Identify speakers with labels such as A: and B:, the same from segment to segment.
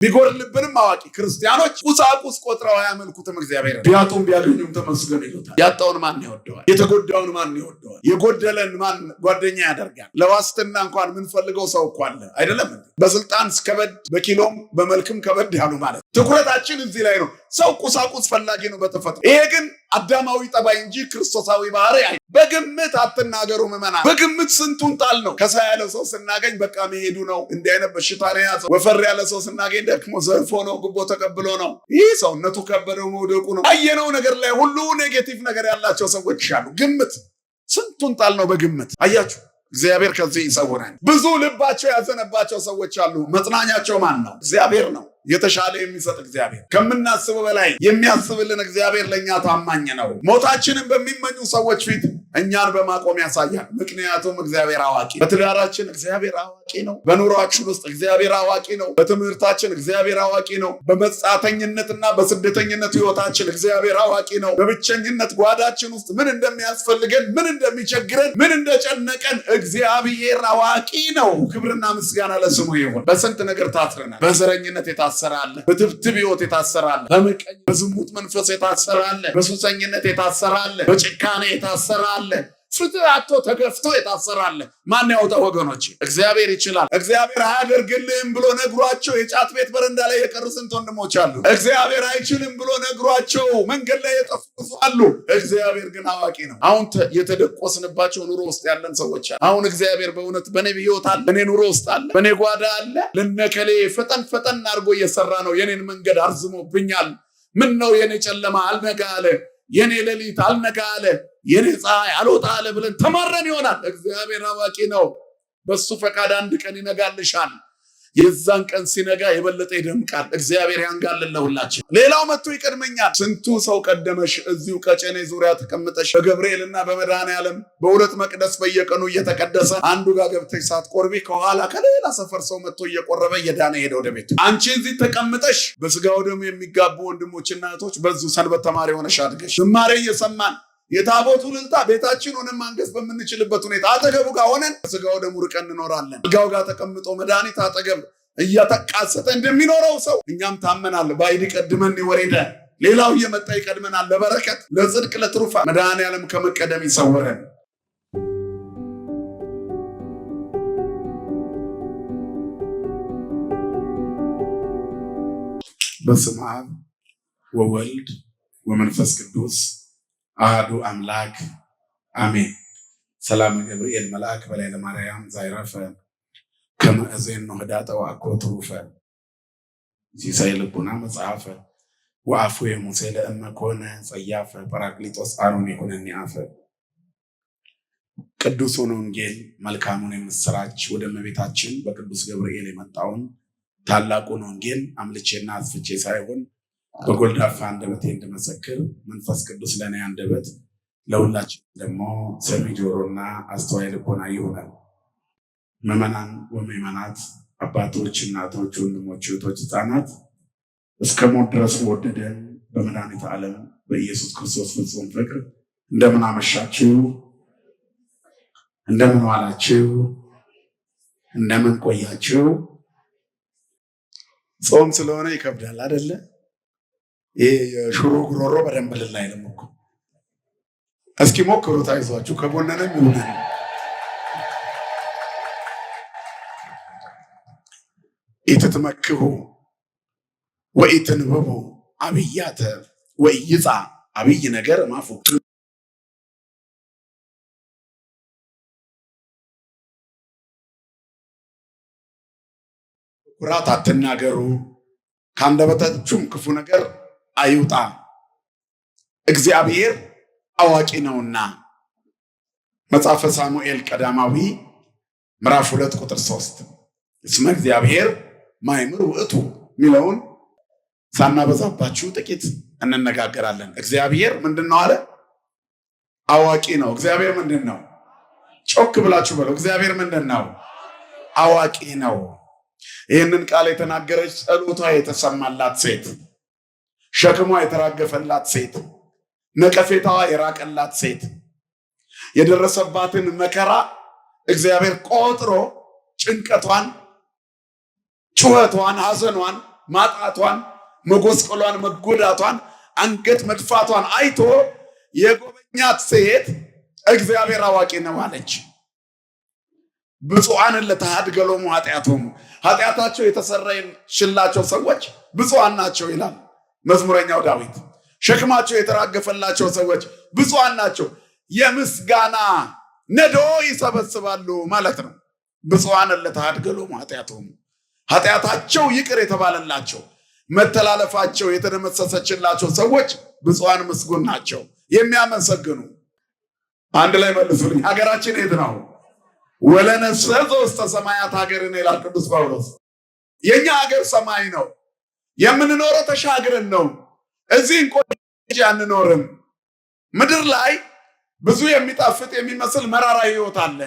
A: ቢጎድልብንም አዋቂ ክርስቲያኖች ቁሳቁስ ቆጥረው አያመልኩትም እግዚአብሔር። ቢያጡም ቢያገኙም ተመስገን ይሉታል። ያጣውን ማን ይወደዋል? የተጎዳውን ማን ይወደዋል? የጎደለን ማን ጓደኛ ያደርጋል? ለዋስትና እንኳን የምንፈልገው ሰው እኮ አለ አይደለም? በስልጣን ከበድ በኪሎም በመልክም ከበድ ያሉ ማለት ትኩረታችን እዚህ ላይ ነው። ሰው ቁሳቁስ ፈላጊ ነው በተፈጥሮ። ይሄ ግን አዳማዊ ጠባይ እንጂ ክርስቶሳዊ ባህሪ አይ። በግምት አትናገሩ ምዕመናን። በግምት ስንቱን ጣል ነው። ከሳ ያለ ሰው ስናገኝ በቃ መሄዱ ነው። እንዲህ አይነት በሽታ ነው ያዘው። ወፈር ያለ ሰው ስናገኝ ደግሞ ዘርፎ ነው፣ ጉቦ ተቀብሎ ነው። ይህ ሰውነቱ ከበደው መውደቁ ነው። አየነው ነገር ላይ ሁሉ ኔጌቲቭ ነገር ያላቸው ሰዎች አሉ። ግምት ስንቱን ጣል ነው በግምት። አያችሁ፣ እግዚአብሔር ከዚህ ይሰውራል። ብዙ ልባቸው ያዘነባቸው ሰዎች አሉ። መጽናኛቸው ማን ነው? እግዚአብሔር ነው። የተሻለ የሚሰጥ እግዚአብሔር፣ ከምናስበው በላይ የሚያስብልን እግዚአብሔር ለእኛ ታማኝ ነው። ሞታችንን በሚመኙ ሰዎች ፊት እኛን በማቆም ያሳያል። ምክንያቱም እግዚአብሔር አዋቂ። በትዳራችን እግዚአብሔር አዋቂ ነው። በኑሯችን ውስጥ እግዚአብሔር አዋቂ ነው። በትምህርታችን እግዚአብሔር አዋቂ ነው። በመጻተኝነትና በስደተኝነት ህይወታችን እግዚአብሔር አዋቂ ነው። በብቸኝነት ጓዳችን ውስጥ ምን እንደሚያስፈልገን፣ ምን እንደሚቸግረን፣ ምን እንደጨነቀን እግዚአብሔር አዋቂ ነው። ክብርና ምስጋና ለስሙ ይሁን። በስንት ነገር ታስረናል። በዘረኝነት የታሰራለ፣ በትብትብ ህይወት የታሰራለ፣ በምቀኝ በዝሙት መንፈስ የታሰራለ፣ በሱሰኝነት የታሰራለ፣ በጭካኔ የታሰራለ፣ ፍትህ አጥቶ ተገፍቶ የታሰራለ። ማን ያወጣው ወገኖች? እግዚአብሔር ይችላል። እግዚአብሔር አያደርግልህም ብሎ ነግሯቸው የጫት ቤት በረንዳ ላይ የቀሩ ስንት ወንድሞች አሉ። እግዚአብሔር አይችልም ብሎ ነግሯቸው መንገድ ላይ የጠፉ አሉ። እግዚአብሔር ግን አዋቂ ነው። አሁን የተደቆስንባቸው ኑሮ ውስጥ ያለን ሰዎች አሉ። አሁን እግዚአብሔር በእውነት በኔ ህይወት አለ፣ በኔ ኑሮ ውስጥ አለ፣ በኔ ጓዳ አለ። ለነከሌ ፈጠን ፈጠን አድርጎ እየሰራ ነው። የኔን መንገድ አርዝሞብኛል። ምን ነው የኔ ጨለማ አልነጋ አለ፣ የኔ ሌሊት አልነጋ አለ፣ የኔ ፀሐይ አልወጣ አለ ብለን ተማረን ይሆናል። እግዚአብሔር አዋቂ ነው። በሱ ፈቃድ አንድ ቀን ይነጋልሻል። የዛን ቀን ሲነጋ የበለጠ ይደምቃል። እግዚአብሔር ያንጋልን ለሁላችን። ሌላው መጥቶ ይቀድመኛል። ስንቱ ሰው ቀደመሽ። እዚሁ ቀጨኔ ዙሪያ ተቀምጠሽ በገብርኤልና በመድኃኔዓለም በሁለት መቅደስ በየቀኑ እየተቀደሰ አንዱ ጋር ገብተሽ ሳትቆርቢ ከኋላ ከሌላ ሰፈር ሰው መጥቶ እየቆረበ እየዳነ ሄደ ወደ ቤቱ። አንቺ እዚህ ተቀምጠሽ በስጋው ደግሞ የሚጋቡ ወንድሞችና እህቶች በዙ ሰንበት ተማሪ ሆነሽ አድገሽ ዝማሬ እየሰማን የታቦቱ ልልታ ቤታችን ሆነን ማንገስ በምንችልበት ሁኔታ አጠገቡ ጋር ሆነን ስጋው ደሙ ርቀን እንኖራለን። አልጋው ጋር ተቀምጦ መድኃኒት አጠገብ እያተቃሰተ እንደሚኖረው ሰው እኛም ታመናል። ባይድ ቀድመን ወሬደ ሌላው እየመጣ ይቀድመናል። ለበረከት ለጽድቅ ለትሩፋት መድኃኔዓለም ከመቀደም ይሰውረን። በስመ አብ ወወልድ ወመንፈስ ቅዱስ አሐዱ አምላክ አሜን። ሰላም ገብርኤል መልአክ በላይ ለማርያም ዛይረፈ ከመ እዜን ነው ህዳጠ ወአኮ ትሩፈ ሲሳይ ልቡና መጽሐፈ ወአፉ የሙሴ ለእመ ኮነ ጸያፈ ጰራቅሊጦስ አሮን ይሁነኒ አፈ። ቅዱሱን ወንጌል መልካሙን የምስራች ወደ እመቤታችን በቅዱስ ገብርኤል የመጣውን ታላቁን ወንጌል አምልቼና አስፍቼ ሳይሆን በጎልዳፋ አንደበቴ እንድመሰክር መንፈስ ቅዱስ ለእኔ አንደበት ለሁላችን ደግሞ ሰሚ ጆሮና አስተዋይ ልቦና ይሆናል። ምዕመናን ወምዕመናት፣ አባቶች፣ እናቶች፣ ወንድሞች፣ እህቶች፣ ህፃናት እስከ ሞት ድረስ ወደደን በመድኃኒተ ዓለም በኢየሱስ ክርስቶስ ፍጹም ፍቅር እንደምን አመሻችሁ፣ እንደምን ዋላችሁ፣ እንደምን ቆያችሁ። ጾም ስለሆነ ይከብዳል አይደለ? ይሄ የሽሮ ጉሮሮ በደንብ ልላይ ነው እኮ። እስኪ ሞክሩት፣ አይዟችሁ፣ ከጎነንም ይሁን። ኢትትመክሁ ወኢትንብቡ አብያተ ወኢይጻ አብይ ነገር ማፉ። ኩራት አትናገሩ፣ ከአንደበታችሁም ክፉ ነገር አይውጣ፣ እግዚአብሔር አዋቂ ነውና። መጽሐፈ ሳሙኤል ቀዳማዊ ምዕራፍ 2 ቁጥር 3 እስመ እግዚአብሔር ማእምር ውእቱ የሚለውን ሳናበዛባችሁ ጥቂት እንነጋገራለን። እግዚአብሔር ምንድነው አለ? አዋቂ ነው። እግዚአብሔር ምንድነው? ጮክ ብላችሁ በለው። እግዚአብሔር ምንድነው? አዋቂ ነው። ይህንን ቃል የተናገረች ጸሎቷ የተሰማላት ሴት፣ ሸክሟ የተራገፈላት ሴት፣ ነቀፌታዋ የራቀላት ሴት፣ የደረሰባትን መከራ እግዚአብሔር ቆጥሮ ጭንቀቷን፣ ጩኸቷን፣ ሐዘኗን፣ ማጣቷን፣ መጎስቆሏን፣ መጎዳቷን፣ አንገት መድፋቷን አይቶ የጎበኛት ሴት እግዚአብሔር አዋቂ ነው አለች። ብፁዓን ለተሃድገሎሙ ኃጢአቶሙ፣ ኃጢአታቸው የተሰረየላቸው ሰዎች ብፁዓን ናቸው ይላል መዝሙረኛው ዳዊት። ሸክማቸው የተራገፈላቸው ሰዎች ብፁዓን ናቸው፣ የምስጋና ነዶ ይሰበስባሉ ማለት ነው። ብፁዓን ለተሃድገሎሙ ኃጢአቶሙ፣ ኃጢአታቸው ይቅር የተባለላቸው መተላለፋቸው የተደመሰሰችላቸው ሰዎች ብፁዓን ምስጉን ናቸው። የሚያመሰግኑ አንድ ላይ መልሱልኝ። ሀገራችን የት ነው? ወለነሰዞ ውስተ ሰማያት ሀገርን ይላል ቅዱስ ጳውሎስ። የኛ ሀገር ሰማይ ነው። የምንኖረው ተሻግረን ነው። እዚህ እንቆይ አንኖርም። ምድር ላይ ብዙ የሚጣፍጥ የሚመስል መራራ ህይወት አለ።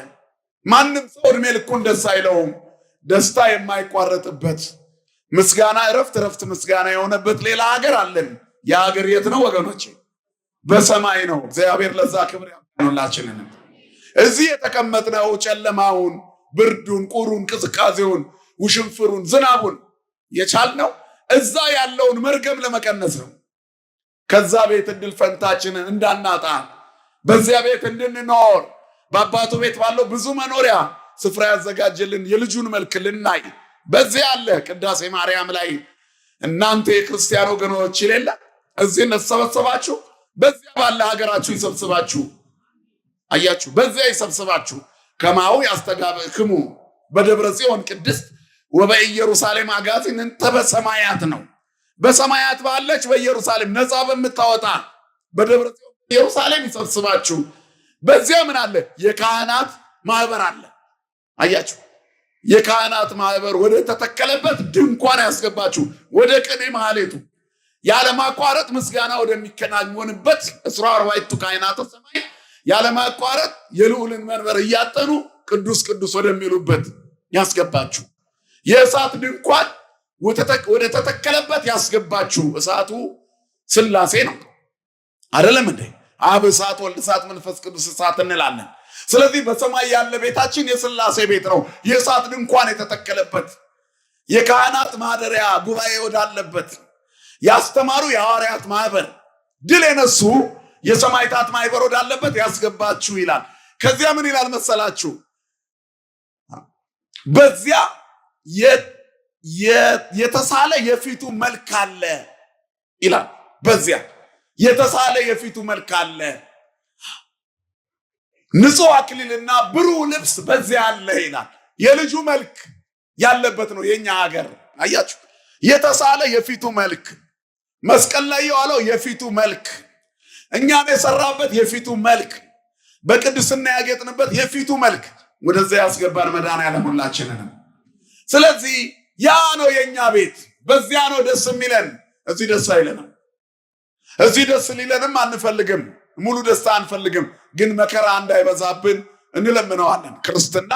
A: ማንም ሰው እድሜ ልኩን ደስ አይለውም። ደስታ የማይቋረጥበት ምስጋና እረፍት ምስጋና የሆነበት ሌላ ሀገር አለን። ያ ሀገር የት ነው ወገኖቼ? በሰማይ ነው። እግዚአብሔር ለዛ ክብር ያኑላችንን። እዚህ የተቀመጥነው ጨለማውን፣ ብርዱን፣ ቁሩን፣ ቅዝቃዜውን፣ ውሽንፍሩን፣ ዝናቡን የቻልነው እዛ ያለውን መርገም ለመቀነስ ነው። ከዛ ቤት እድል ፈንታችንን እንዳናጣ በዚያ ቤት እንድንኖር በአባቱ ቤት ባለው ብዙ መኖሪያ ስፍራ ያዘጋጀልን የልጁን መልክ ልናይ በዚያ አለ። ቅዳሴ ማርያም ላይ እናንተ የክርስቲያን ወገኖች ይሌለ እዚህ እንደተሰበሰባችሁ በዚያ ባለ ሀገራችሁ ይሰብስባችሁ። አያችሁ፣ በዚያ ይሰብስባችሁ። ከማው ያስተጋብክሙ በደብረ ጽዮን ቅድስት ወበኢየሩሳሌም አጋዚን እንተ በሰማያት ነው። በሰማያት ባለች በኢየሩሳሌም ነፃ በምታወጣ በደብረ ጽዮን ኢየሩሳሌም ይሰብስባችሁ። በዚያ ምን አለ? የካህናት ማህበር አለ። አያችሁ፣ የካህናት ማህበር ወደ ተተከለበት ድንኳን ያስገባችሁ፣ ወደ ቅኔ ማህሌቱ ያለማቋረጥ ምስጋና ወደሚከናወንበት እስራ አርባዕቱ ካህናተ ሰማይ ያለማቋረጥ የልዑልን መንበር እያጠኑ ቅዱስ ቅዱስ ወደሚሉበት ያስገባችሁ። የእሳት ድንኳን ወደ ተተከለበት ያስገባችሁ። እሳቱ ሥላሴ ነው አይደለም እንዴ? አብ እሳት፣ ወልድ እሳት፣ መንፈስ ቅዱስ እሳት እንላለን። ስለዚህ በሰማይ ያለ ቤታችን የሥላሴ ቤት ነው። የእሳት ድንኳን የተተከለበት የካህናት ማደሪያ ጉባኤ ወዳለበት ያስተማሩ የሐዋርያት ማህበር ድል የነሱ የሰማዕታት ማህበር ወዳለበት ያስገባችሁ ይላል። ከዚያ ምን ይላል መሰላችሁ? በዚያ የተሳለ የፊቱ መልክ አለ ይላል። በዚያ የተሳለ የፊቱ መልክ አለ። ንጹሕ አክሊልና ብሩህ ልብስ በዚያ አለ ይላል። የልጁ መልክ ያለበት ነው የኛ ሀገር። አያችሁ፣ የተሳለ የፊቱ መልክ፣ መስቀል ላይ የዋለው የፊቱ መልክ፣ እኛን የሰራበት የፊቱ መልክ፣ በቅድስና ያጌጥንበት የፊቱ መልክ ወደዚያ ያስገባን መድኃኔዓለም ሁላችንንም። ስለዚህ ያ ነው የኛ ቤት። በዚያ ነው ደስ የሚለን። እዚህ ደስ አይለንም። እዚህ ደስ ሊለንም አንፈልግም። ሙሉ ደስታ አንፈልግም። ግን መከራ እንዳይበዛብን እንለምነዋለን። ክርስትና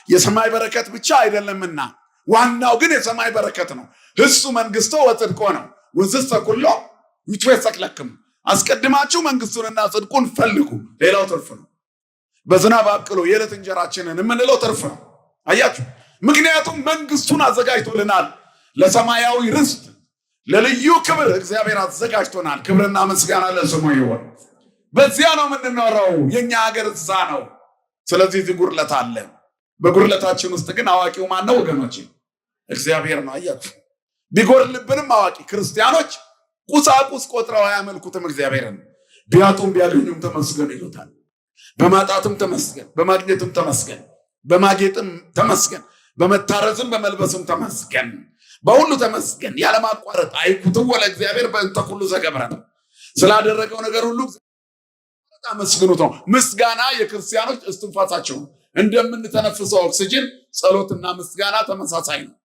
A: የሰማይ በረከት ብቻ አይደለምና ዋናው ግን የሰማይ በረከት ነው። እሱ መንግስቶ ወጽድቆ ነው። ወዝሰ ኩሎ ይትወሰክ ለክሙ፣ አስቀድማችሁ መንግስቱንና ጽድቁን ፈልጉ፣ ሌላው ትርፍ ነው። በዝናብ አብቅሎ የዕለት እንጀራችንን የምንለው ትርፍ ነው። አያችሁ፣ ምክንያቱም መንግስቱን አዘጋጅቶልናል። ለሰማያዊ ርስት ለልዩ ክብር እግዚአብሔር አዘጋጅቶናል። ክብርና ምስጋና ለስሙ ይሁን። በዚያ ነው የምንኖረው። የኛ ሀገር እዛ ነው። ስለዚህ እዚህ ጉድለት አለ። በጉድለታችን ውስጥ ግን አዋቂው ማን ነው ወገኖቼ? እግዚአብሔር ነው። አያችሁ፣ ቢጎድልብንም አዋቂ ክርስቲያኖች ቁሳቁስ ቆጥረው አያመልኩትም እግዚአብሔርን። ቢያጡም ቢያገኙም ተመስገን ይሉታል። በማጣትም ተመስገን፣ በማግኘትም ተመስገን፣ በማጌጥም ተመስገን፣ በመታረዝም በመልበስም ተመስገን፣ በሁሉ ተመስገን ያለማቋረጥ። አይኩትዎ ለእግዚአብሔር በእንተ ኩሉ ዘገብረ ነው። ስላደረገው ነገር ሁሉ አመስግኑት ነው። ምስጋና የክርስቲያኖች እስትንፋሳቸው ነው። እንደምንተነፍሰው ኦክሲጅን ጸሎትና ምስጋና ተመሳሳይ ነው።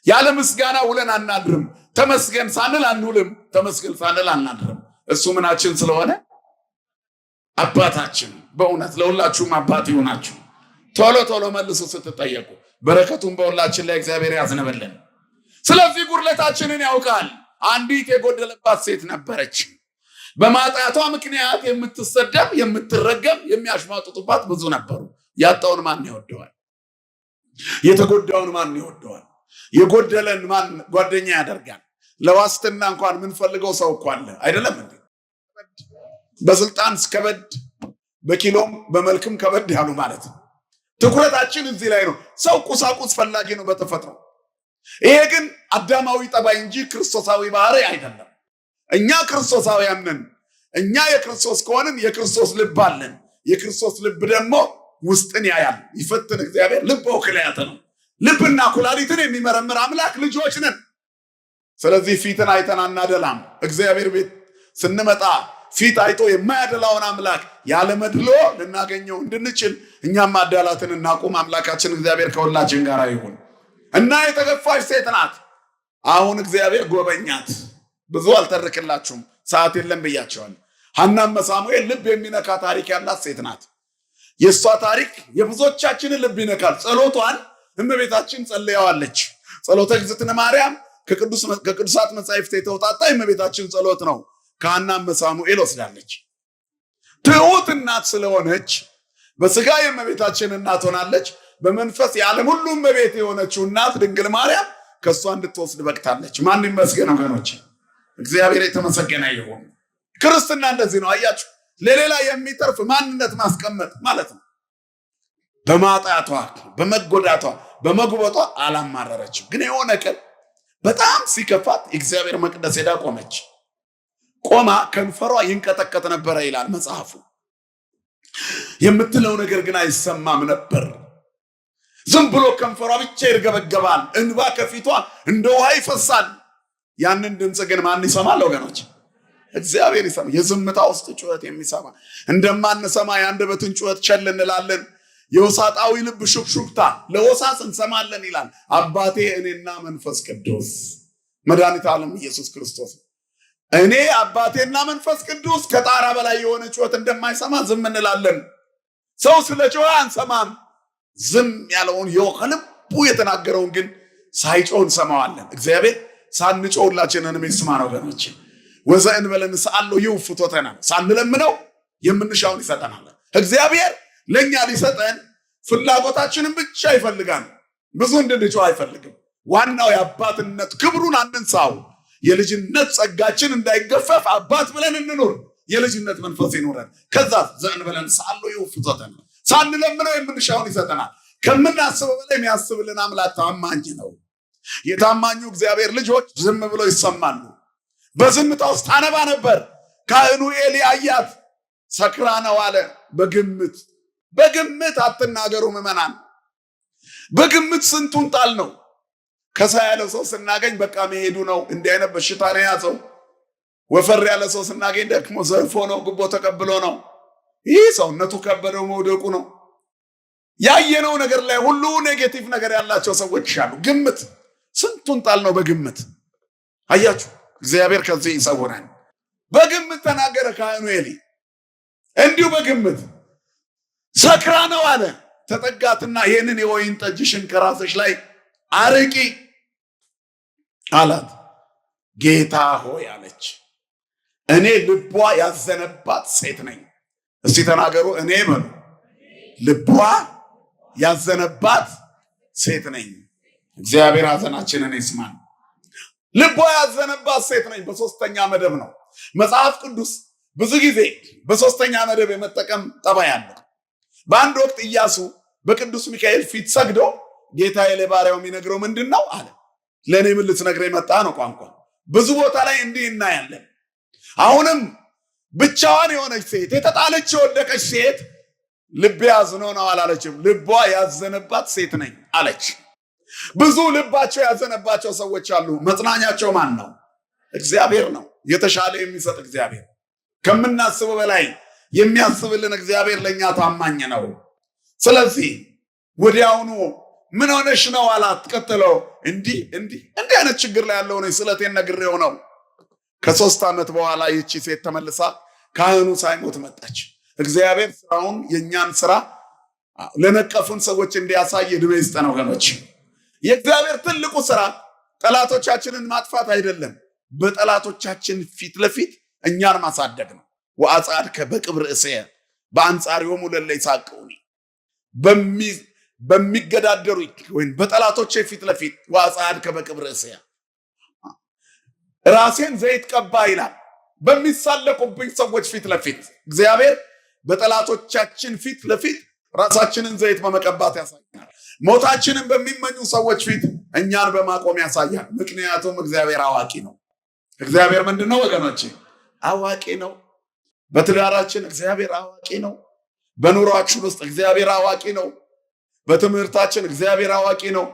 A: ያለ ምስጋና ውለን አናድርም። ተመስገን ሳንል አንውልም። ተመስገን ሳንል አናድርም። እሱ ምናችን ስለሆነ አባታችን፣ በእውነት ለሁላችሁም አባት ይሆናችሁ። ቶሎ ቶሎ መልሱ ስትጠየቁ። በረከቱን በሁላችን ላይ እግዚአብሔር ያዝንበልን። ስለዚህ ጉድለታችንን ያውቃል። አንዲት የጎደለባት ሴት ነበረች። በማጣቷ ምክንያት የምትሰደብ የምትረገም የሚያሽማጡባት ብዙ ነበሩ። ያጣውን ማን ይወደዋል? የተጎዳውን ማን ይወደዋል? የጎደለን ማን ጓደኛ ያደርጋል? ለዋስትና እንኳን የምንፈልገው ሰው እኮ አለ አይደለም እንዴ? በስልጣን ከበድ በኪሎም በመልክም ከበድ ያሉ ማለት ነው። ትኩረታችን እዚህ ላይ ነው። ሰው ቁሳቁስ ፈላጊ ነው በተፈጥሮ። ይሄ ግን አዳማዊ ጠባይ እንጂ ክርስቶሳዊ ባህሪ አይደለም። እኛ ክርስቶሳውያን ነን። እኛ የክርስቶስ ከሆንን የክርስቶስ ልብ አለን። የክርስቶስ ልብ ደግሞ ውስጥን ያያል፣ ይፈትን እግዚአብሔር ልብ ወክልያት ነው። ልብና ኩላሊትን የሚመረምር አምላክ ልጆች ነን። ስለዚህ ፊትን አይተን አናደላም። እግዚአብሔር ቤት ስንመጣ ፊት አይቶ የማያደላውን አምላክ ያለ መድሎ ልናገኘው እንድንችል እኛም ማዳላትን እናቁም። አምላካችን እግዚአብሔር ከሁላችን ጋር ይሁን። እና የተገፋች ሴት ናት። አሁን እግዚአብሔር ጎበኛት። ብዙ አልተርክላችሁም፣ ሰዓት የለም ብያቸዋል። ሐናም ሳሙኤል ልብ የሚነካ ታሪክ ያላት ሴት ናት። የእሷ ታሪክ የብዙዎቻችንን ልብ ይነካል። ጸሎቷን እመቤታችን ጸልያዋለች። ጸሎተ እግዝእትነ ማርያም ከቅዱሳት መጻሕፍት የተውጣጣ የእመቤታችን ጸሎት ነው። ከሐናም ሳሙኤል ወስዳለች። ትሑት እናት ስለሆነች በስጋ የእመቤታችን እናት ሆናለች። በመንፈስ የዓለም ሁሉ እመቤት የሆነችው እናት ድንግል ማርያም ከእሷ እንድትወስድ በቅታለች። ማን ይመስገን ወገኖች፣ እግዚአብሔር የተመሰገነ ይሁን። ክርስትና እንደዚህ ነው። አያችሁ፣ ለሌላ የሚተርፍ ማንነት ማስቀመጥ ማለት ነው። በማጣቷ በመጎዳቷ በመጉበጧ አላማረረችም። ግን የሆነ ቀን በጣም ሲከፋት የእግዚአብሔር መቅደስ ሄዳ ቆመች። ቆማ ከንፈሯ ይንቀጠቀጥ ነበረ ይላል መጽሐፉ። የምትለው ነገር ግን አይሰማም ነበር። ዝም ብሎ ከንፈሯ ብቻ ይርገበገባል። እንባ ከፊቷ እንደ ውሃ ይፈሳል። ያንን ድምፅ ግን ማን ይሰማል ወገኖች? እግዚአብሔር ይሰማ። የዝምታ ውስጥ ጩኸት የሚሰማ እንደማንሰማ የአንደበትን ጩኸት ቸል እንላለን። የውሳጣዊ ልብ ሹክሹክታ ለወሳስ እንሰማለን ይላል አባቴ እኔና መንፈስ ቅዱስ መድኃኒተ ዓለም ኢየሱስ ክርስቶስ። እኔ አባቴና መንፈስ ቅዱስ ከጣራ በላይ የሆነ ጩኸት እንደማይሰማ ዝም እንላለን። ሰው ስለ ጮኸ አንሰማም። ዝም ያለውን ከልቡ የተናገረውን ግን ሳይጮህ እንሰማዋለን። እግዚአብሔር ሳንጮህ ሁላችንንም ይስማን ወገኖች። ወዘእንበለ ንስአሎ ይውፍቶተና ሳንለምነው የምንሻውን ይሰጠናል። እግዚአብሔር ለኛ ሊሰጠን ፍላጎታችንን ብቻ ይፈልጋል። ብዙ እንድንጮህ አይፈልግም። ዋናው የአባትነት ክብሩን አንንሳው። የልጅነት ጸጋችን እንዳይገፈፍ አባት ብለን እንኑር። የልጅነት መንፈስ ይኖረን። ከዛ ዘእንበለ ንስአሎ ይውፍቶተና ሳንለምነው የምንሻውን ይሰጠናል። ከምናስበው በላይ የሚያስብልን አምላክ ታማኝ ነው። የታማኙ እግዚአብሔር ልጆች ዝም ብለው ይሰማሉ። በዝምታ ውስጥ ታነባ ነበር። ካህኑ ኤሊ አያት፣ ሰክራ ነው አለ። በግምት አትናገሩ ምዕመናን። በግምት ስንቱን ጣል ነው። ከሳ ያለ ሰው ስናገኝ በቃ መሄዱ ነው። እንዲህ አይነት በሽታ ነው የያዘው። ወፈር ያለ ሰው ስናገኝ ደግሞ ዘርፎ ነው፣ ጉቦ ተቀብሎ ነው። ይህ ሰውነቱ ከበደው መውደቁ ነው። ያየነው ነገር ላይ ሁሉ ኔጌቲቭ ነገር ያላቸው ሰዎች አሉ። ግምት ስንቱን ጣል ነው በግምት። አያችሁ፣ እግዚአብሔር ከዚህ ይሰውራል። በግምት ተናገረ ካህኑ ኤሊ። እንዲሁ በግምት ሰክራ ነው አለ። ተጠጋትና ይህንን የወይን ጠጅሽን ከራስሽ ላይ አርቂ አላት። ጌታ ሆይ አለች፣ እኔ ልቧ ያዘነባት ሴት ነኝ። እስቲ ተናገሩ፣ እኔ በሉ ልቧ ያዘነባት ሴት ነኝ። እግዚአብሔር ሐዘናችንን ይስማን። ልቧ ያዘነባት ሴት ነኝ በሶስተኛ መደብ ነው። መጽሐፍ ቅዱስ ብዙ ጊዜ በሶስተኛ መደብ የመጠቀም ጠባይ አለው። በአንድ ወቅት ኢያሱ በቅዱስ ሚካኤል ፊት ሰግዶ ጌታዬ ለባሪያው የሚነግረው ምንድን ነው አለ። ለእኔ ምን ልትነግረኝ መጣ ነው ቋንቋ። ብዙ ቦታ ላይ እንዲህ እናያለን። አሁንም ብቻዋን የሆነች ሴት፣ የተጣለች የወደቀች ሴት ልቤ ያዝኖ ነው አላለችም። ልቧ ያዘነባት ሴት ነኝ አለች። ብዙ ልባቸው ያዘነባቸው ሰዎች አሉ። መጽናኛቸው ማን ነው? እግዚአብሔር ነው። የተሻለ የሚሰጥ እግዚአብሔር፣ ከምናስበው በላይ የሚያስብልን እግዚአብሔር ለእኛ ታማኝ ነው። ስለዚህ ወዲያውኑ ምን ሆነሽ ነው አላት። ቀጥለው እንዲህ አይነት ችግር ላይ ያለው ነኝ ስለቴን ነግሬው ነው። ከ3 ዓመት በኋላ ይቺ ሴት ተመልሳ ካህኑ ሳይሞት መጣች። እግዚአብሔር ስራውን የኛን ስራ ለነቀፉን ሰዎች እንዲያሳይ ዕድሜ ይስጠን ወገኖች። የእግዚአብሔር ትልቁ ስራ ጠላቶቻችንን ማጥፋት አይደለም፣ በጠላቶቻችን ፊት ለፊት እኛን ማሳደግ ነው። ወአጻድከ በቅብር እሴየ በአንጻሪሆሙ ለእለ ይሳቅዑኒ፣ በሚገዳደሩ ወይም በጠላቶቼ ፊት ለፊት ወአጽአድከ በክብረ ርእስየ ራሴን ዘይት ቀባ ይላል። በሚሳለቁብኝ ሰዎች ፊት ለፊት እግዚአብሔር በጠላቶቻችን ፊት ለፊት ራሳችንን ዘይት በመቀባት ያሳያል። ሞታችንን በሚመኙ ሰዎች ፊት እኛን በማቆም ያሳያል። ምክንያቱም እግዚአብሔር አዋቂ ነው። እግዚአብሔር ምንድነው ወገኖቼ? አዋቂ ነው። በትዳራችን እግዚአብሔር አዋቂ ነው። በኑሯችን ውስጥ እግዚአብሔር አዋቂ ነው። በትምህርታችን እግዚአብሔር አዋቂ ነው።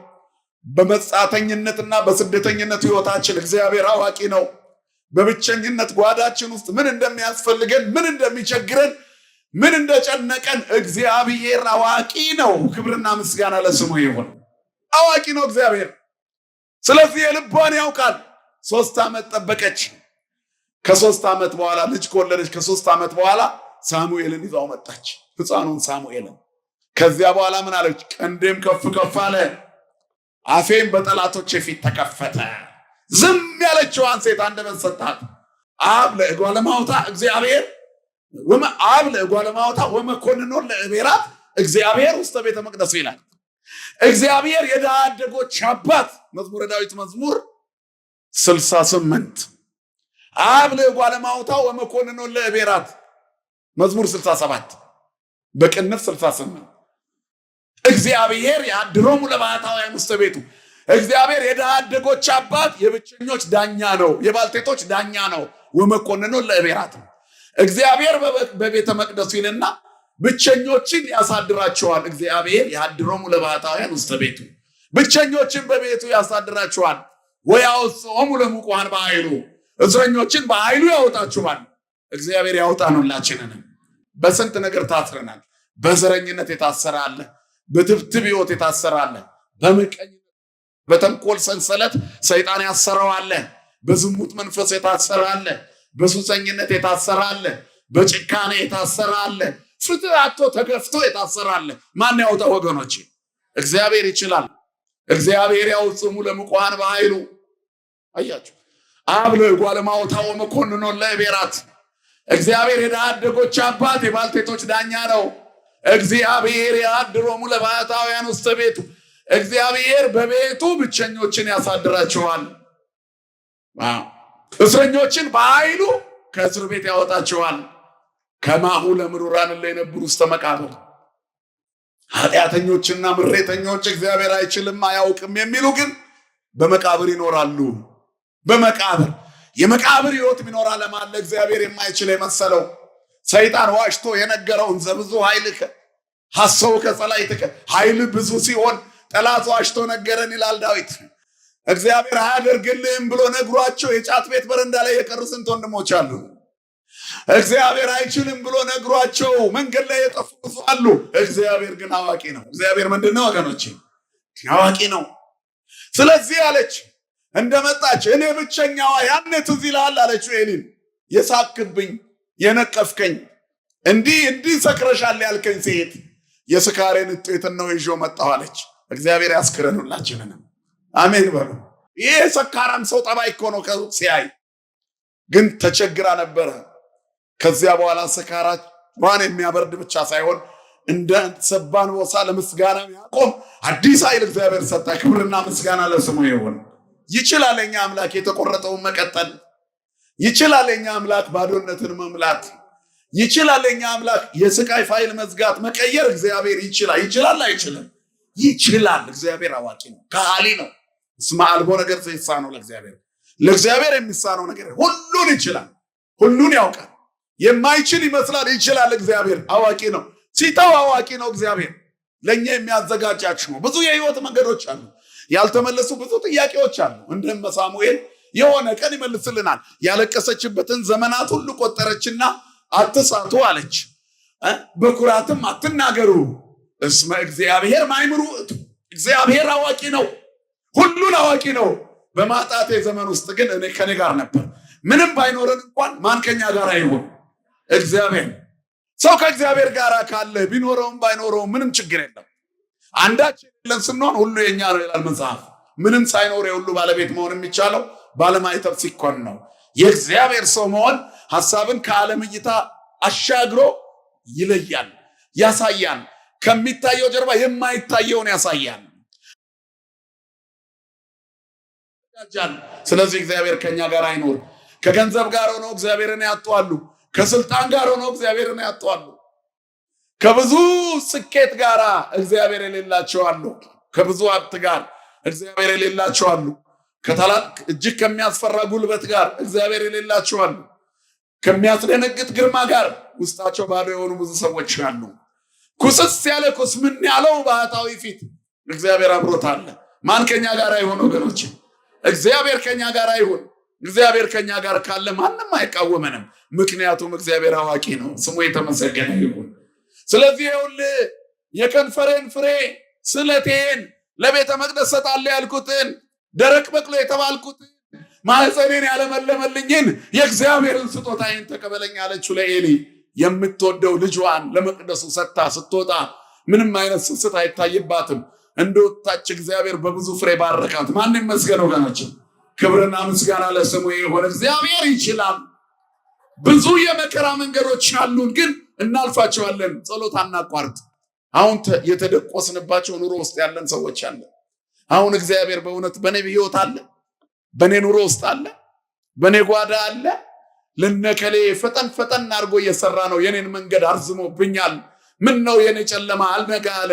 A: በመጻተኝነትና በስደተኝነት ህይወታችን እግዚአብሔር አዋቂ ነው። በብቸኝነት ጓዳችን ውስጥ ምን እንደሚያስፈልገን፣ ምን እንደሚቸግረን፣ ምን እንደጨነቀን እግዚአብሔር አዋቂ ነው። ክብርና ምስጋና ለስሙ ይሁን። አዋቂ ነው እግዚአብሔር። ስለዚህ የልቧን ያውቃል። 3 ዓመት ጠበቀች። ከ3 ዓመት በኋላ ልጅ ከወለደች ከ3 ዓመት በኋላ ሳሙኤልን ይዛው መጣች፣ ሕፃኑን ሳሙኤልን። ከዚያ በኋላ ምን አለች? ቀንዴም ከፍ ከፍ አለ፣ አፌም በጠላቶቼ ፊት ተከፈተ። ዝም ያለችዋን ሴት አንደበት ሰጣት። አብ ለእጓለ እማውታ እግዚአብሔር አብ ለእጓለ እማውታ ወመኮንኖ ለእቤራት እግዚአብሔር ውስተ ቤተ መቅደሱ ይላል። እግዚአብሔር የድሃ አደጎች አባት መዝሙረ ዳዊት መዝሙር 68 አብ ለእጓለ እማውታ ወመኮንኖ ለእቤራት መዝሙር 67 በቅንፍ 68 እግዚአብሔር ያድሮሙ ለባሕታውያን ውስተ ቤቱ እግዚአብሔር የድሃ አደጎች አባት የብቸኞች ዳኛ ነው፣ የባልቴቶች ዳኛ ነው። ወመኮንኖ ለእቤራት እግዚአብሔር በቤተ መቅደሱ ይልና ብቸኞችን ያሳድራቸዋል። እግዚአብሔር ያድሮሙ ለባሕታውያን ውስተ ቤቱ ብቸኞችን በቤቱ ያሳድራቸዋል። ወያወጽኦሙ ለሙቁሃን በኃይሉ እስረኞችን በኃይሉ ያወጣቸዋል። እግዚአብሔር ያውጣን ሁላችንንም። በስንት ነገር ታስረናል። በዘረኝነት የታሰረ አለ፣ በትብትብ ሕይወት የታሰረ አለ፣ በምቀኝነት በተንኮል ሰንሰለት ሰይጣን ያሰረው አለ፣ በዝሙት መንፈስ የታሰረ አለ፣ በሱሰኝነት የታሰረ አለ፣ በጭካኔ የታሰረ አለ፣ ፍትህ አጥቶ ተገፍቶ የታሰረ አለ። ማን ያውጣ ወገኖቼ? እግዚአብሔር ይችላል። እግዚአብሔር ያውጽሙ ለሙቁሃን በኃይሉ። አያችሁ፣ አብ ለእጓለ እማውታ ወመኮንኖ ለእቤራት እግዚአብሔር የድሃ አደጎች አባት የባልቴቶች ዳኛ ነው። እግዚአብሔር ያድሮሙ ለባሕታውያን ውስተ ቤቱ እግዚአብሔር በቤቱ ብቸኞችን ያሳድራቸዋል። እስረኞችን በኃይሉ ከእስር ቤት ያወጣቸዋል። ከማሁ ለምሩራን ለነበሩ ውስተ መቃብር ኃጢአተኞችና ምሬተኞች እግዚአብሔር አይችልም አያውቅም የሚሉ ግን በመቃብር ይኖራሉ። በመቃብር የመቃብር ሕይወት ቢኖር አለማለ እግዚአብሔር የማይችል የመሰለው ሰይጣን ዋሽቶ የነገረውን ዘብዙ ኃይልከ ሐሰውከ ጸላእትከ ኃይል ብዙ ሲሆን ጠላት ዋሽቶ ነገረን ይላል ዳዊት። እግዚአብሔር አያደርግልህም ብሎ ነግሯቸው የጫት ቤት በረንዳ ላይ የቀሩ ስንት ወንድሞች አሉ። እግዚአብሔር አይችልም ብሎ ነግሯቸው መንገድ ላይ የጠፉ ብዙ አሉ። እግዚአብሔር ግን አዋቂ ነው። እግዚአብሔር ምንድነው ወገኖቼ? አዋቂ ነው። ስለዚህ አለች እንደመጣች እኔ ብቸኛዋ ያኔ ትዝ ይልሃል አለችው ኤሊን። የሳቅብኝ የነቀፍከኝ እንዲህ ሰክረሻል ያልከኝ ሴት የስካሬን ውጤትን ነው ይዤው መጣሁ አለች። እግዚአብሔር ያስክረን ሁላችንንም አሜን በሉ። ይሄ ሰካራም ሰው ጠባይ እኮ ነው ሲያይ፣ ግን ተቸግራ ነበረ። ከዚያ በኋላ ሰካራን የሚያበርድ ብቻ ሳይሆን እንደ ሰባን ቦሳ ለምስጋና ያቆም አዲስ ኃይል እግዚአብሔር ሰጣ። ክብርና ምስጋና ለስሙ ይሁን። ይችላል የኛ አምላክ የተቆረጠውን መቀጠል፣ ይችላል የኛ አምላክ ባዶነትን መምላት፣ ይችላል የኛ አምላክ የስቃይ ፋይል መዝጋት መቀየር። እግዚአብሔር ይችላል። ይችላል አይችልም? ይችላል። እግዚአብሔር አዋቂ ነው፣ ከሃሊ ነው። እስመ አልቦ ነገር ዘይሳነው ለእግዚአብሔር። ለእግዚአብሔር የሚሳነው ነገር ሁሉን ይችላል፣ ሁሉን ያውቃል። የማይችል ይመስላል፣ ይችላል። እግዚአብሔር አዋቂ ነው። ሲተው አዋቂ ነው። እግዚአብሔር ለኛ የሚያዘጋጃቸው ብዙ የህይወት መንገዶች አሉ። ያልተመለሱ ብዙ ጥያቄዎች አሉ። እንደም ሳሙኤል የሆነ ቀን ይመልስልናል። ያለቀሰችበትን ዘመናት ሁሉ ቆጠረችና አትሳቱ አለች። በኩራትም አትናገሩ እስመ እግዚአብሔር ማይምሩ። እግዚአብሔር አዋቂ ነው፣ ሁሉን አዋቂ ነው። በማጣቴ ዘመን ውስጥ ግን እኔ ከኔ ጋር ነበር። ምንም ባይኖረን እንኳን ማን ከኛ ጋር አይሆን? እግዚአብሔር። ሰው ከእግዚአብሔር ጋር ካለ ቢኖረውም ባይኖረውም ምንም ችግር የለም። አንዳች የሌለን ስንሆን ሁሉ የኛ ነው ይላል መጽሐፍ። ምንም ሳይኖር የሁሉ ባለቤት መሆን የሚቻለው ባለማይተብ ሲኮን ነው። የእግዚአብሔር ሰው መሆን ሐሳብን ከዓለም እይታ አሻግሮ ይለያል፣ ያሳያል። ከሚታየው ጀርባ የማይታየውን ያሳያል። ስለዚህ እግዚአብሔር ከኛ ጋር አይኖር። ከገንዘብ ጋር ሆነው እግዚአብሔርን ያጧሉ። ከስልጣን ጋር ሆነው እግዚአብሔርን ያጧሉ። ከብዙ ስኬት ጋር እግዚአብሔር የሌላቸው አሉ። ከብዙ ሀብት ጋር እግዚአብሔር የሌላቸው አሉ። ከታላቅ እጅግ ከሚያስፈራ ጉልበት ጋር እግዚአብሔር የሌላቸው አሉ። ከሚያስደነግጥ ግርማ ጋር ውስጣቸው ባዶ የሆኑ ብዙ ሰዎች አሉ። ኩስስ ያለ ኩስ ምን ያለው ባህታዊ ፊት እግዚአብሔር አብሮት አለ። ማን ከኛ ጋር አይሆን ወገኖች? እግዚአብሔር ከኛ ጋር አይሆን። እግዚአብሔር ከኛ ጋር ካለ ማንም አይቃወመንም። ምክንያቱም እግዚአብሔር አዋቂ ነው። ስሙ የተመሰገነ ይሁን። ስለዚህ ይኸውልህ የከንፈሬን ፍሬ ስለቴን ለቤተ መቅደስ ሰጣለሁ ያልኩትን ደረቅ በቅሎ የተባልኩትን ማህፀኔን ያለመለመልኝን የእግዚአብሔርን ስጦታዬን ተቀበለኝ አለችው ለኤሊ። የምትወደው ልጇን ለመቅደሱ ሰጥታ ስትወጣ ምንም አይነት ስስት አይታይባትም። እንደወጣች እግዚአብሔር በብዙ ፍሬ ባረካት። ማን ይመስገን ወገኖች? ክብርና ምስጋና ለስሙ ይሁን። እግዚአብሔር ይችላል። ብዙ የመከራ መንገዶች አሉን፣ ግን እናልፋቸዋለን። ጸሎት አናቋርጥ። አሁን የተደቆስንባቸው ኑሮ ውስጥ ያለን ሰዎች አለ። አሁን እግዚአብሔር በእውነት በኔ ህይወት አለ፣ በኔ ኑሮ ውስጥ አለ፣ በኔ ጓዳ አለ። ለነከሌ ፈጠን ፈጠን አድርጎ እየሰራ ነው። የኔን መንገድ አርዝሞብኛል። ምን ነው የኔ ጨለማ አልነጋ አለ፣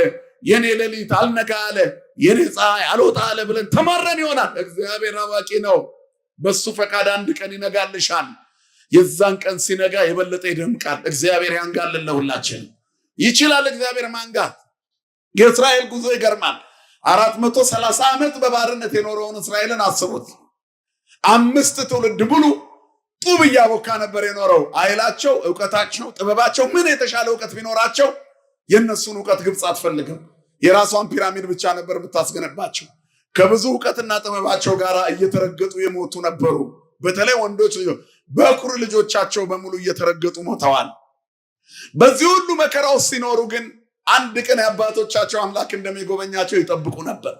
A: የኔ ሌሊት አልነጋ አለ፣ የኔ ፀሐይ አልወጣ አለ ብለን ተማረን ይሆናል። እግዚአብሔር አዋቂ ነው። በሱ ፈቃድ አንድ ቀን ይነጋልሻል። የዛን ቀን ሲነጋ የበለጠ ይደምቃል። እግዚአብሔር ያንጋልን ለሁላችን ይችላል። እግዚአብሔር ማንጋት። የእስራኤል ጉዞ ይገርማል። 430 ዓመት በባርነት የኖረውን እስራኤልን አስቡት። 5 ትውልድ ሙሉ ጡብ እያቦካ ነበር የኖረው። ኃይላቸው፣ ዕውቀታቸው፣ ጥበባቸው ምን የተሻለ ዕውቀት ቢኖራቸው የነሱን ዕውቀት ግብፅ አትፈልግም። የራሷን ፒራሚድ ብቻ ነበር ብታስገነባቸው። ከብዙ ዕውቀትና ጥበባቸው ጋር እየተረገጡ የሞቱ ነበሩ። በተለይ ወንዶች ልጆች በኩር ልጆቻቸው በሙሉ እየተረገጡ ሞተዋል። በዚህ ሁሉ መከራ ውስጥ ሲኖሩ ግን አንድ ቀን የአባቶቻቸው አምላክ እንደሚጎበኛቸው ይጠብቁ ነበር።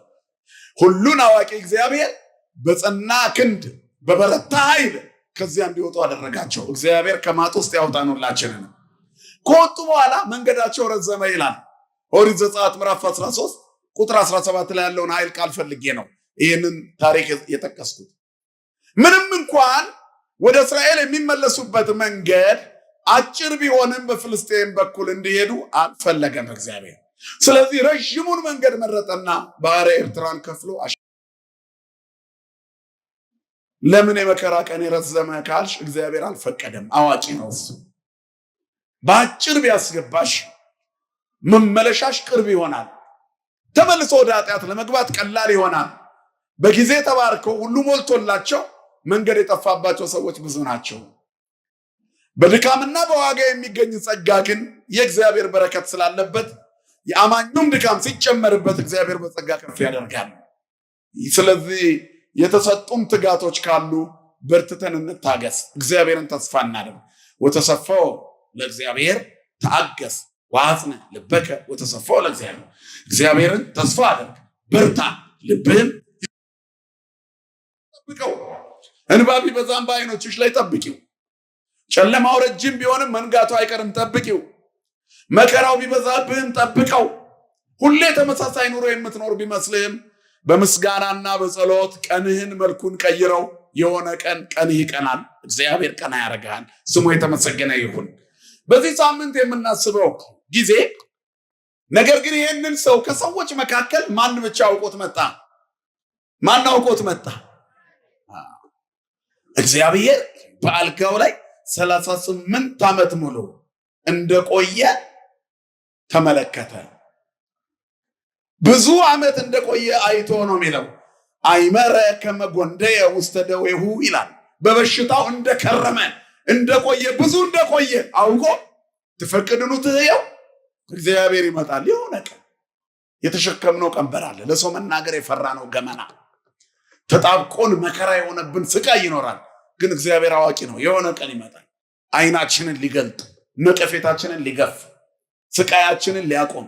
A: ሁሉን አዋቂ እግዚአብሔር በጸና ክንድ በበረታ ኃይል ከዚያ እንዲወጡ አደረጋቸው። እግዚአብሔር ከማጥ ውስጥ ያውጣን ሁላችንን። ከወጡ በኋላ መንገዳቸው ረዘመ ይላል ኦሪት ዘጸአት ምዕራፍ 13 ቁጥር 17 ላይ ያለውን ኃይል ቃል ፈልጌ ነው ይህንን ታሪክ የጠቀስኩት። ምንም እንኳን ወደ እስራኤል የሚመለሱበት መንገድ አጭር ቢሆንም በፍልስጤም በኩል እንዲሄዱ አልፈለገም እግዚአብሔር። ስለዚህ ረዥሙን መንገድ መረጠና ባህረ ኤርትራን ከፍሎ ለምን የመከራ ቀን የረዘመ ካልሽ እግዚአብሔር አልፈቀደም። አዋቂ ነው እሱ። በአጭር ቢያስገባሽ መመለሻሽ ቅርብ ይሆናል። ተመልሶ ወደ ኃጢአት ለመግባት ቀላል ይሆናል። በጊዜ ተባርከው ሁሉ ሞልቶላቸው መንገድ የጠፋባቸው ሰዎች ብዙ ናቸው። በድካምና በዋጋ የሚገኝ ጸጋ ግን የእግዚአብሔር በረከት ስላለበት የአማኙም ድካም ሲጨመርበት እግዚአብሔር በጸጋ ከፍ ያደርጋል። ስለዚህ የተሰጡም ትጋቶች ካሉ በርትተን እንታገስ፣ እግዚአብሔርን ተስፋ እናድርግ። ወተሰፈው ለእግዚአብሔር ተአገስ ወአጽነ ልበከ ወተሰፈው ለእግዚአብሔር። እግዚአብሔርን ተስፋ አድርግ፣ በርታ፣ ልብህን ጠብቀው። እንባ ቢበዛም በዓይኖችሽ ላይ ጠብቂው። ጨለማው ረጅም ቢሆንም መንጋቱ አይቀርም፣ ጠብቂው። መከራው ቢበዛብህም ጠብቀው። ሁሌ ተመሳሳይ ኑሮ የምትኖር ቢመስልህም በምስጋናና በጸሎት ቀንህን መልኩን ቀይረው። የሆነ ቀን ቀንህ ይቀናል፣ እግዚአብሔር ቀና ያደርጋል። ስሙ የተመሰገነ ይሁን። በዚህ ሳምንት የምናስበው ጊዜ ነገር ግን ይህንን ሰው ከሰዎች መካከል ማን ብቻ አውቆት መጣ? ማን አውቆት መጣ? እግዚአብሔር በአልጋው ላይ 38 ዓመት ሙሉ እንደቆየ ተመለከተ። ብዙ ዓመት እንደቆየ አይቶ ነው የሚለው። አይመረ ከመጎንደየ ውስተ ደዌሁ ይላል። በበሽታው እንደከረመ እንደቆየ፣ ብዙ እንደቆየ አውቆ ትፈቅድኑ ትህየው እግዚአብሔር ይመጣል። የሆነ ቀን የተሸከምነው ቀንበር አለ፣ ለሰው መናገር የፈራነው ገመና፣ ተጣብቆን መከራ የሆነብን ስቃይ ይኖራል። ግን እግዚአብሔር አዋቂ ነው። የሆነ ቀን ይመጣል፣ አይናችንን ሊገልጥ፣ ነቀፌታችንን ሊገፍ፣ ስቃያችንን ሊያቆም፣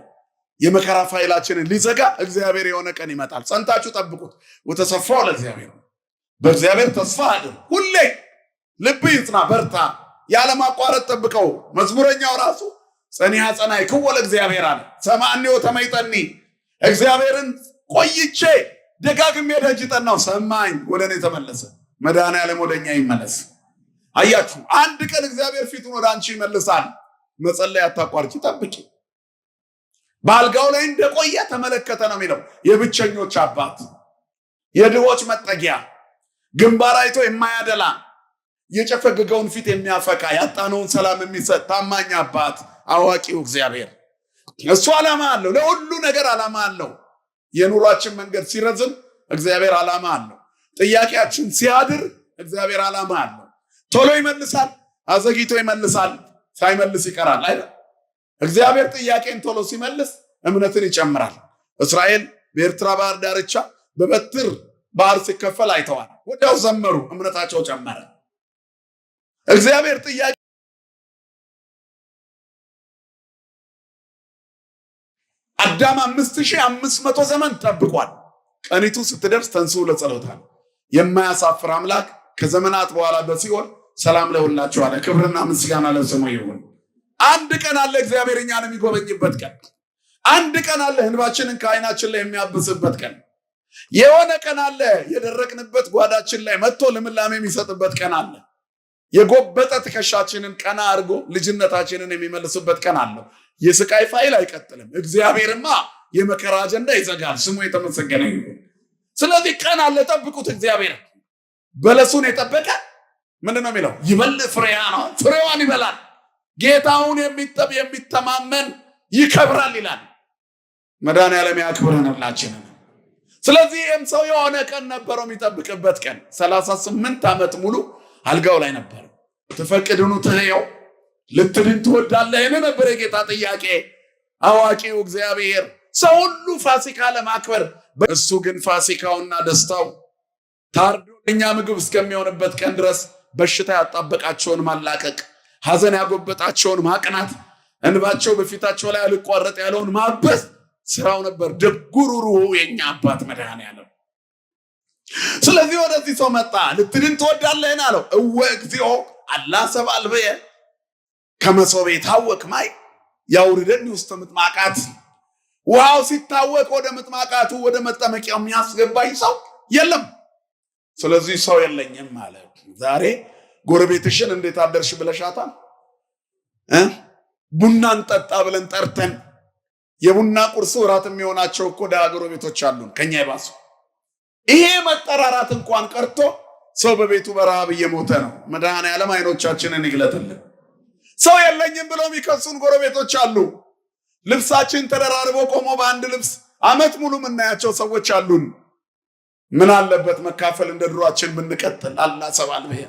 A: የመከራ ፋይላችንን ሊዘጋ እግዚአብሔር የሆነ ቀን ይመጣል። ጸንታችሁ ጠብቁት። ወተሰፋው ለእግዚአብሔር። በእግዚአብሔር ተስፋ አድር። ሁሌ ልብ ይጽና፣ በርታ፣ ያለማቋረጥ ጠብቀው። መዝሙረኛው ራሱ ጸኒያ ጸናይ ክወለ እግዚአብሔር አለ ሰማንዮ ተመይጠኒ እግዚአብሔርን ቆይቼ ደጋግሜ ደጅ ጠናው ሰማኝ ወደኔ ተመለሰ። መድኃኔዓለም ወደኛ ይመለስ። አያችሁ አንድ ቀን እግዚአብሔር ፊቱን ወደ አንቺ ይመልሳል። መጸለይ አታቋርጪ፣ ጠብቂ። በአልጋው ላይ እንደቆየ ተመለከተ ነው የሚለው። የብቸኞች አባት፣ የድሆች መጠጊያ፣ ግንባር አይቶ የማያደላ የጨፈገገውን ፊት የሚያፈካ ያጣነውን ሰላም የሚሰጥ ታማኝ አባት አዋቂው እግዚአብሔር እሱ ዓላማ አለው። ለሁሉ ነገር ዓላማ አለው። የኑሯችን መንገድ ሲረዝም እግዚአብሔር ዓላማ አለው። ጥያቄያችን ሲያድር እግዚአብሔር ዓላማ አለው። ቶሎ ይመልሳል፣ አዘግይቶ ይመልሳል፣ ሳይመልስ ይቀራል አይደል? እግዚአብሔር ጥያቄን ቶሎ ሲመልስ እምነትን ይጨምራል። እስራኤል በኤርትራ ባህር ዳርቻ በበትር ባህር ሲከፈል አይተዋል። ወዲያው ዘመሩ፣ እምነታቸው ጨመረ። እግዚአብሔር ጥያቄ አዳም 5500 ዘመን ጠብቋል። ቀኒቱ ስትደርስ ተንሥኡ ለጸሎታል። የማያሳፍር አምላክ ከዘመናት በኋላ በሲኦል ሰላም ለሁላችሁ አለ። ክብርና ምስጋና ለስሙ ይሁን። አንድ ቀን አለ እግዚአብሔር እኛን የሚጎበኝበት ቀን። አንድ ቀን አለ እንባችንን ከዓይናችን ላይ የሚያብስበት ቀን። የሆነ ቀን አለ የደረቅንበት ጓዳችን ላይ መጥቶ ልምላሜ የሚሰጥበት ቀን አለ። የጎበጠ ትከሻችንን ቀና አድርጎ ልጅነታችንን የሚመልስበት ቀን አለ። የስቃይ ፋይል አይቀጥልም። እግዚአብሔርማ የመከራ አጀንዳ ይዘጋል። ስሙ የተመሰገነ ይሁን። ስለዚህ ቀን አለ፣ ጠብቁት። እግዚአብሔር በለሱን የጠበቀ ምንድን ነው የሚለው? ይበል ፍሬያ ነው፣ ፍሬዋን ይበላል። ጌታውን የሚተማመን ይከብራል ይላል። መድኃኔዓለም ያክብረን ሁላችንን። ስለዚህ ይህም ሰው የሆነ ቀን ነበረው የሚጠብቅበት ቀን። 38 ዓመት ሙሉ አልጋው ላይ ነበር። ትፈቅድኑ ትህየው ልትድን ትወዳለህ? ይህን ነበር የጌታ ጥያቄ። አዋቂው እግዚአብሔር ሰው ሁሉ ፋሲካ ለማክበር እሱ ግን ፋሲካውና ደስታው ታርዶ ለኛ ምግብ እስከሚሆንበት ቀን ድረስ በሽታ ያጣበቃቸውን ማላቀቅ፣ ሐዘን ያጎበጣቸውን ማቅናት፣ እንባቸው በፊታቸው ላይ አልቋረጥ ያለውን ማበስ ስራው ነበር። ደጉሩሩ የኛ አባት መድኃኔዓለም። ስለዚህ ወደዚህ ሰው መጣ። ልትድን ትወዳለህን አለው። እወ እግዚኦ አላ ሰብአ ልብየ ከመሶቤ ታወክ ማይ ያውርደኒ ውስተ ምጥማቃት። ውሃው ሲታወቅ ወደ ምጥማቃቱ ወደ መጠመቂያው የሚያስገባኝ ሰው የለም። ስለዚህ ሰው የለኝም ማለት። ዛሬ ጎረቤትሽን እንዴት አደርሽ ብለሻታል? ቡናን ጠጣ ብለን ጠርተን የቡና ቁርሱ እራት የሚሆናቸው እኮ ደሃ ጎረቤቶች አሉን ከኛ ይባሱ። ይሄ መጠራራት እንኳን ቀርቶ ሰው በቤቱ በረሃብ እየሞተ ነው። መድኃኔዓለም አይኖቻችንን ይግለጥልን። ሰው የለኝም ብለው የሚከሱን ጎረቤቶች አሉ። ልብሳችን ተደራርቦ ቆሞ በአንድ ልብስ ዓመት ሙሉ የምናያቸው ሰዎች አሉን። ምን አለበት መካፈል እንደ ድሯችን ብንቀጥል? አላ ሰብአ ልብየ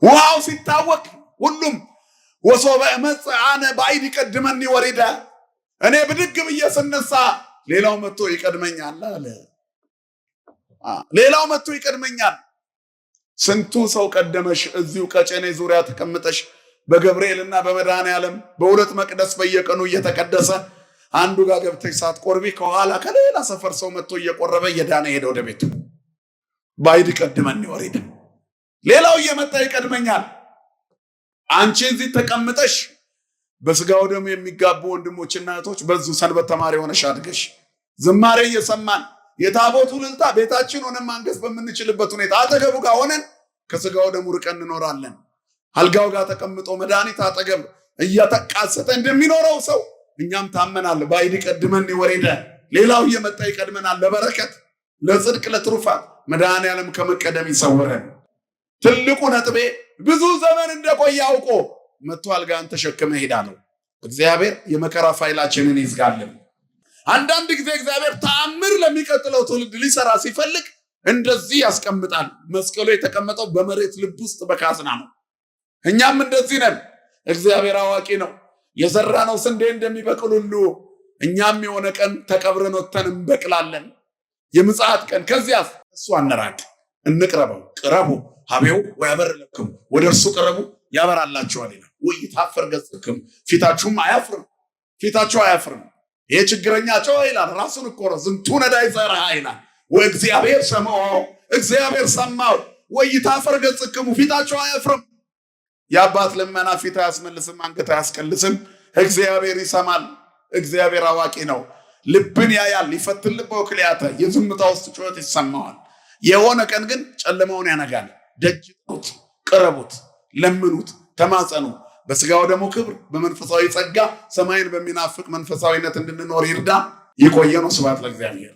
A: ውሃው ሲታወቅ ሁሉም ወሶበ እመጽእ አነ ባዕድ ይቀድመኒ ወሪደ፣ እኔ ብድግ ብዬ ስነሳ ሌላው መጥቶ ይቀድመኛል አለ። ሌላው መጥቶ ይቀድመኛል። ስንቱ ሰው ቀደመሽ። እዚሁ ቀጨኔ ዙሪያ ተቀምጠሽ በገብርኤልና በመድኃኔዓለም በሁለት መቅደስ በየቀኑ እየተቀደሰ አንዱ ጋር ገብተሽ ሳትቆርቢ ከኋላ ከሌላ ሰፈር ሰው መጥቶ እየቆረበ እየዳነ ሄደ ወደ ቤቱ። ባዕድ ይቀድመኒ ወሪደ፣ ሌላው እየመጣ ይቀድመኛል። አንቺ እዚህ ተቀምጠሽ በስጋው ደሙ የሚጋቡ ወንድሞችና እህቶች በዙ። ሰንበት ተማሪ ሆነሽ አድገሽ ዝማሬ እየሰማን የታቦቱ ልልታ ቤታችን ሆነን ማንገስ በምንችልበት ሁኔታ አጠገቡ ጋር ሆነን ከስጋው ደሙ ርቀን እንኖራለን። አልጋው ጋር ተቀምጦ መድኃኒት አጠገብ እያተቃሰተ እንደሚኖረው ሰው እኛም ታመናል። ባዕድ ይቀድመኒ ወሪደ፣ ሌላው እየመጣ ይቀድመናል። ለበረከት፣ ለጽድቅ፣ ለትሩፋት መድኃኔዓለም ከመቀደም ይሰውረን። ትልቁ ነጥቤ ብዙ ዘመን እንደቆየ አውቆ መጥቶ አልጋን ተሸክመ ሄዳለሁ። እግዚአብሔር የመከራ ፋይላችንን ይዝጋልን። አንዳንድ ጊዜ እግዚአብሔር ተአምር ለሚቀጥለው ትውልድ ሊሰራ ሲፈልግ እንደዚህ ያስቀምጣል። መስቀሉ የተቀመጠው በመሬት ልብ ውስጥ በካዝና ነው። እኛም እንደዚህ ነን። እግዚአብሔር አዋቂ ነው። የዘራነው ስንዴ እንደሚበቅል ሁሉ እኛም የሆነ ቀን ተቀብረን ወጥተን እንበቅላለን። የምጽአት ቀን። ከዚያስ እሱ አንራቅ፣ እንቅረበው። ቅረቡ ሀቤው ወያበር ለክሙ፣ ወደ እርሱ ቅረቡ ያበራላችኋል ይላል። ወይታፈር ገጽክሙ፣ ፊታችሁም አያፍርም። ፊታችሁ አያፍርም። ይሄ ችግረኛ ጮኸ ይላል። ራሱን እኮ ነው። ዝንቱ ነዳይ ዘርአ ይላል። ወእግዚአብሔር ሰምዖ፣ እግዚአብሔር ሰማው። ወይታፈር ገጽክሙ፣ ፊታችሁ አያፍርም። የአባት ልመና ፊት አያስመልስም፣ አንገት አያስቀልስም። እግዚአብሔር ይሰማል። እግዚአብሔር አዋቂ ነው። ልብን ያያል። ይፈትን ልበ ወክልያተ የዝምታ ውስጥ ጩኸት ይሰማዋል። የሆነ ቀን ግን ጨለማውን ያነጋል። ደጅ ጥኑት፣ ቅረቡት፣ ለምኑት፣ ተማጸኑ። በስጋው ደግሞ ክብር በመንፈሳዊ ጸጋ ሰማይን በሚናፍቅ መንፈሳዊነት እንድንኖር ይርዳ። ይቆየን። ስብሐት ለእግዚአብሔር።